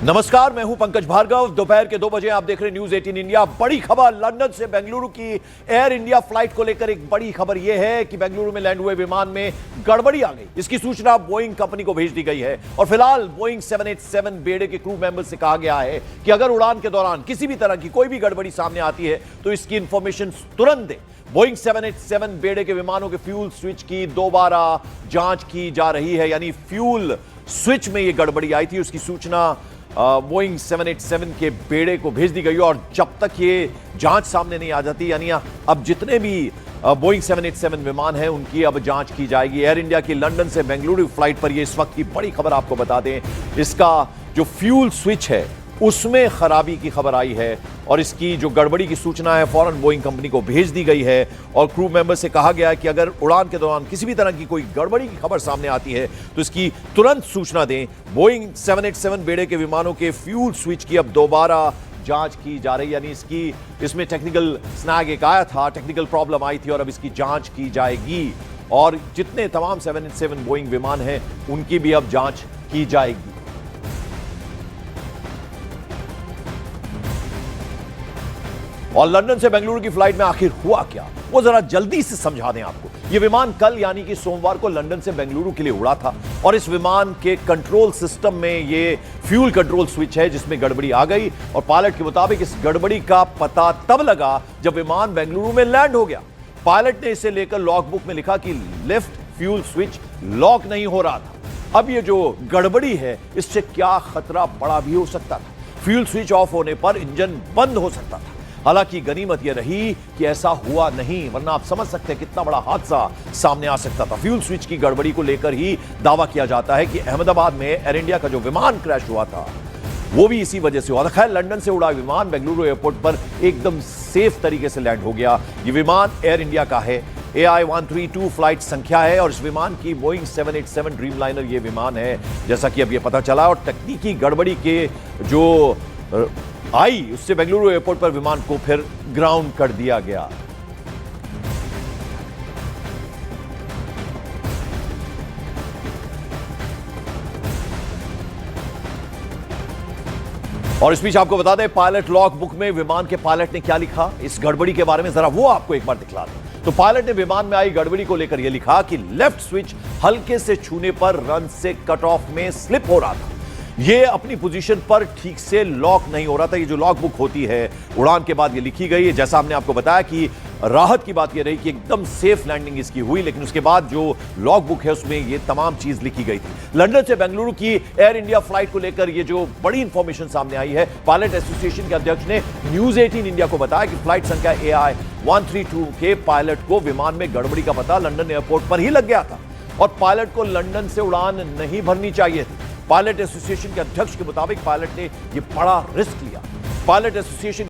नमस्कार, मैं हूं पंकज भार्गव। दोपहर के 2 बजे आप देख रहे हैं न्यूज 18 इंडिया। बड़ी खबर लंदन से बेंगलुरु की एयर इंडिया फ्लाइट को लेकर एक बड़ी खबर यह है कि बेंगलुरु में लैंड हुए विमान में गड़बड़ी आ गई। इसकी सूचना बोइंग कंपनी को भेज दी गई है और फिलहाल बोइंग 787 बेड़े के क्रू मेंबर से कहा गया है कि अगर उड़ान के दौरान किसी भी तरह की कोई भी गड़बड़ी सामने आती है तो इसकी इंफॉर्मेशन तुरंत दें। बोइंग 787 बेड़े के विमानों के फ्यूल स्विच की दोबारा जांच की जा रही है, यानी फ्यूल स्विच में यह गड़बड़ी आई थी, उसकी सूचना बोइंग 787 के बेड़े को भेज दी गई और जब तक ये जांच सामने नहीं आ जाती, यानी अब जितने भी बोइंग 787 विमान हैं उनकी अब जांच की जाएगी। एयर इंडिया की लंदन से बेंगलुरु फ्लाइट पर ये इस वक्त की बड़ी खबर आपको बता दें, इसका जो फ्यूल स्विच है उसमें खराबी की खबर आई है और इसकी जो गड़बड़ी की सूचना है फौरन बोइंग कंपनी को भेज दी गई है और क्रू मेंबर से कहा गया है कि अगर उड़ान के दौरान किसी भी तरह की कोई गड़बड़ी की खबर सामने आती है तो इसकी तुरंत सूचना दें। बोइंग 787 बेड़े के विमानों के फ्यूल स्विच की अब दोबारा जांच की जा रही है, यानी इसमें टेक्निकल स्नैग एक आया था, टेक्निकल प्रॉब्लम आई थी और अब इसकी जांच की जाएगी और जितने तमाम 787 बोइंग विमान हैं उनकी भी अब जांच की जाएगी। और लंदन से बेंगलुरु की फ्लाइट में आखिर हुआ क्या, वो जरा जल्दी से समझा दें आपको। यह विमान कल यानी कि सोमवार को लंदन से बेंगलुरु के लिए उड़ा था और इस विमान के कंट्रोल सिस्टम में ये फ्यूल कंट्रोल स्विच है जिसमें गड़बड़ी आ गई और पायलट के मुताबिक इस गड़बड़ी का पता तब लगा जब विमान बेंगलुरु में लैंड हो गया। पायलट ने इसे लेकर लॉग बुक में लिखा कि लेफ्ट फ्यूल स्विच लॉक नहीं हो रहा था। अब ये जो गड़बड़ी है इससे क्या खतरा बड़ा भी हो सकता था। फ्यूल स्विच ऑफ होने पर इंजन बंद हो सकता था। हालांकि गनीमत यह रही कि ऐसा हुआ नहीं, वरना आप समझ सकते हैं कितना बड़ा हादसा सामने आ सकता था। फ्यूल स्विच की गड़बड़ी को लेकर ही दावा किया जाता है कि अहमदाबाद में एयर इंडिया का जो विमान क्रैश हुआ था वो भी इसी वजह से हुआ था। खैर, लंदन से उड़ा विमान बेंगलुरु एयरपोर्ट पर एकदम सेफ तरीके से लैंड हो गया। ये विमान एयर इंडिया का है, AI-132 फ्लाइट संख्या है और इस विमान की बोइंग 787 ड्रीमलाइनर ये विमान है, जैसा कि अब ये पता चला। और तकनीकी गड़बड़ी के जो आई उससे बेंगलुरु एयरपोर्ट पर विमान को फिर ग्राउंड कर दिया गया। और इस बीच आपको बता दें, पायलट लॉग बुक में विमान के पायलट ने क्या लिखा इस गड़बड़ी के बारे में, जरा वो आपको एक बार दिखला दें। तो पायलट ने विमान में आई गड़बड़ी को लेकर यह लिखा कि लेफ्ट स्विच हल्के से छूने पर रन से कट ऑफ में स्लिप हो रहा था। ये अपनी पोजीशन पर ठीक से लॉक नहीं हो रहा था। ये जो लॉग बुक होती है उड़ान के बाद ये लिखी गई है। जैसा हमने आपको बताया कि राहत की बात ये रही कि एकदम सेफ लैंडिंग इसकी हुई, लेकिन उसके बाद जो लॉग बुक है उसमें ये तमाम चीज लिखी गई थी। लंदन से बेंगलुरु की एयर इंडिया फ्लाइट को लेकर ये जो बड़ी इंफॉर्मेशन सामने आई है, पायलट एसोसिएशन के अध्यक्ष ने न्यूज 18 इंडिया को बताया कि फ्लाइट संख्या AI-132 के पायलट को विमान में गड़बड़ी का पता लंदन एयरपोर्ट पर ही लग गया था और पायलट को लंदन से उड़ान नहीं भरनी चाहिए थी। पायलट एसोसिएशन के अध्यक्ष के मुताबिक पायलट ने यह बड़ा रिस्क लिया। Pilot association